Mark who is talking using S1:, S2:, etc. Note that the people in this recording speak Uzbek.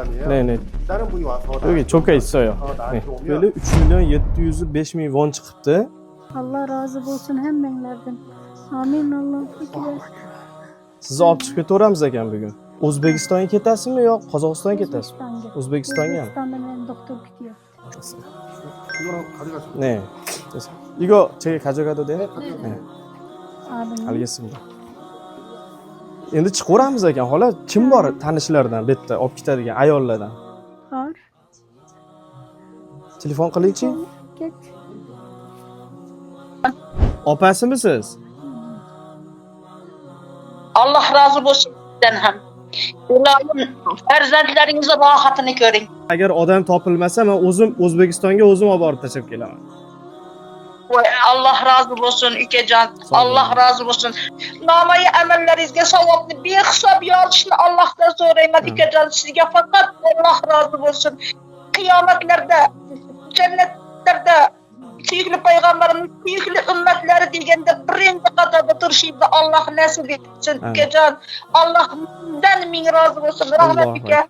S1: 아니에요.
S2: 네네.
S1: 다른 분이 와서
S2: 여기 적혀 있어요.
S1: 나한테
S2: 네.
S1: 오면
S2: böyle 3 milyon 705 bin won çıktı.
S3: Allah razı olsun hemmenlerden. Amin Allah fikir.
S2: Sizni olib chiqib ketaveramiz ekan bugun. O'zbekistonga ketasizmi yo Qozog'istonga ketasizmi? O'zbekistonga.
S3: O'zbekistonda men doktor kutyapti.
S1: 이거랑 가져가세요.
S2: 네. 됐어. 이거 제가 가져가도 돼요? 네.
S3: Alın.
S2: Al겠습니다. Endi chiqaveramiz ekan. Xola, kim bor tanishlardan bu yerda olib ketadigan ayollardan?
S3: Var.
S2: Telefon qiling-chi.
S3: Geç.
S2: Opasimisiz?
S4: Allah razı olsun sizden hem. Ularning farzandlaringizni rohatini ko'ring.
S2: Agar odam topilmasa, men o'zim O'zbekistonga o'zim olib borib tashlab kelaman.
S4: Voy Allah razı olsun ukajon.
S2: Sağ olun.
S4: Allah razı olsun. Namai amallaringizga savobni behisob yozishni Allohdan so'rayman ukajon. Sizga faqat Allah razı olsun. Qiyomatlarda, jannatlarda suyukli payg'ambarimiz suyukli ummatlari deganda birinchi qatorda turishingni Alloh nasib etsin ukajon. Allohdan ming rozi bo'lsin. Rahmat
S2: Allohu
S4: uka.
S2: akbar.